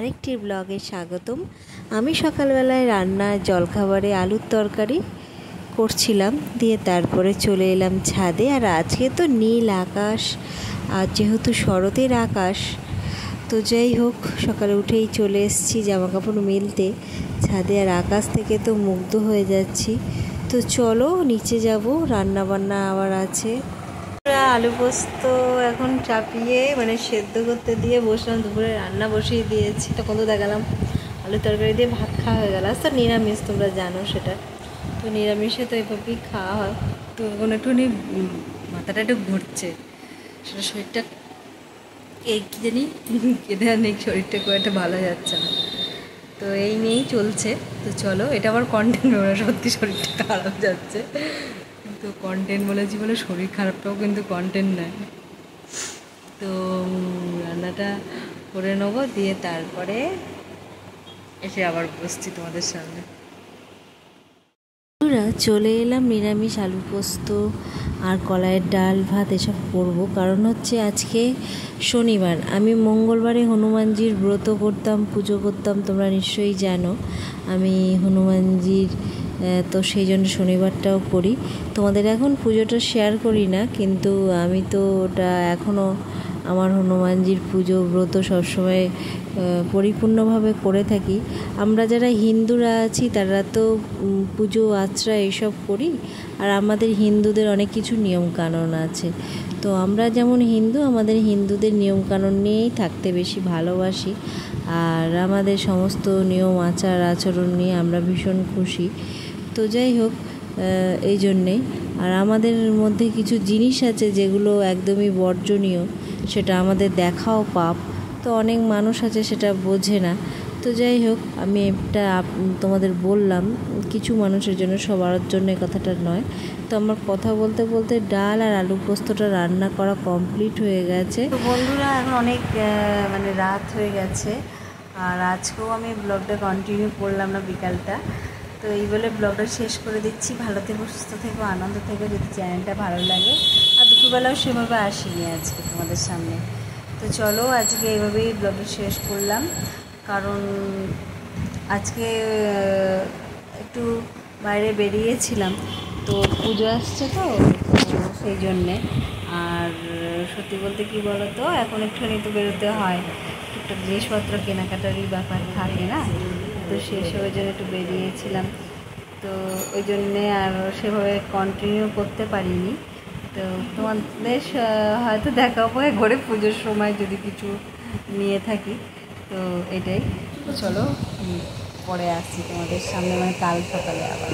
আরেকটি ব্লগে স্বাগতম। আমি সকালবেলায় রান্না জলখাবারে আলুর তরকারি করছিলাম, দিয়ে তারপরে চলে এলাম ছাদে। আর আজকে তো নীল আকাশ, আর যেহেতু শরতের আকাশ, তো যাই হোক সকালে উঠেই চলে এসেছি জামা কাপড় মেলতে ছাদে। আর আকাশ থেকে তো মুগ্ধ হয়ে যাচ্ছি। তো চলো নিচে যাব, রান্না বান্না আবার আছে। আলু পোস্ত এখন চাপিয়ে সেদ্ধ করতে দিয়ে বসলাম, দুপুরে রান্না বসিয়ে দিয়েছি। তখন তো দেখালাম আলু তরকারি দিয়ে ভাত খাওয়া হয়ে গেল। আজ তো নিরামিষ, তোমরা জানো সেটা। তো নিরামিষে তো এভাবেই খাওয়া হয়। তো এখন একটুখানি মাথাটা একটু ঘুরছে, সেটা শরীরটা এই কী জানি কেঁদে নেই, শরীরটা খুব একটা ভালো যাচ্ছে না। তো এই নিয়েই চলছে। তো চলো, এটা আবার কন্টেন্ট বলে, সত্যি শরীরটা খারাপ যাচ্ছে। তো কন্টেন্ট বলেছি বলে শরীর খারাপটাও কিন্তু কন্টেন্ট নয়। তো রান্নাটা করে নেবো, দিয়ে তারপরে এসে আবার বসছি তোমাদের সামনে। চলে এলাম নিরামিষ আলু পোস্ত আর কলাইয়ের ডাল ভাত এসব করবো। কারণ হচ্ছে আজকে শনিবার, আমি মঙ্গলবারে হনুমানজির ব্রত করতাম, পুজো করতাম, তোমরা নিশ্চয়ই জানো আমি হনুমানজির। তো সেই জন্য শনিবারটাও করি। তোমাদের এখন পুজোটা শেয়ার করি না, কিন্তু আমি তো ওটা এখনও আমার হনুমানজির পুজো ব্রত সবসময় পরিপূর্ণভাবে করে থাকি। আমরা যারা হিন্দুরা আছি তারা তো পুজো আচরা এইসব করি। আর আমাদের হিন্দুদের অনেক কিছু নিয়মকানুন আছে। তো আমরা যেমন হিন্দু, আমাদের হিন্দুদের নিয়মকানুন নিয়েই থাকতে বেশি ভালোবাসি। আর আমাদের সমস্ত নিয়ম আচার আচরণ নিয়ে আমরা ভীষণ খুশি। তো যাই হোক, এই জন্যেই। আর আমাদের মধ্যে কিছু জিনিস আছে যেগুলো একদমই বর্জনীয়, সেটা আমাদের দেখাও পাপ। তো অনেক মানুষ আছে সেটা বোঝে না। তো যাই হোক, আমি এটা তোমাদের বললাম কিছু মানুষের জন্য, সবার জন্য কথাটা নয়। তো আমার কথা বলতে বলতে ডাল আর আলু পোস্তটা রান্না করা কমপ্লিট হয়ে গেছে। তো বন্ধুরা, এখন অনেক রাত হয়ে গেছে। আর আজকেও আমি ব্লগটা কন্টিনিউ করলাম না বিকালটা। তো এই বলে ব্লগটা শেষ করে দিচ্ছি। ভালো থেকো, সুস্থ থেকো, আনন্দ থেকো, যদি চ্যানেলটা ভালো লাগে। আর দুপুরবেলাও সেভাবে আসিনি আজকে তোমাদের সামনে। তো চলো, আজকে এইভাবেই ব্লগটা শেষ করলাম। কারণ আজকে একটু বাইরে বেরিয়েছিলাম, তো পুজো আসছে তো সেই জন্যে। আর সত্যি বলতে কী বলো তো, এখন একটুখানি তো বেরোতে হয়, টুকটাক জিনিসপত্র কেনাকাটারই ব্যাপার থাকে না। তো সেসবের জন্য একটু বেরিয়েছিলাম। তো ওই জন্যে আর সেভাবে কন্টিনিউ করতে পারিনি। তো তোমাদের হয়তো দেখা হবে ঘরে পুজোর সময় যদি কিছু নিয়ে থাকি। তো এটাই। চলো পরে আসছি তোমাদের সামনে, কাল সকালে আবার।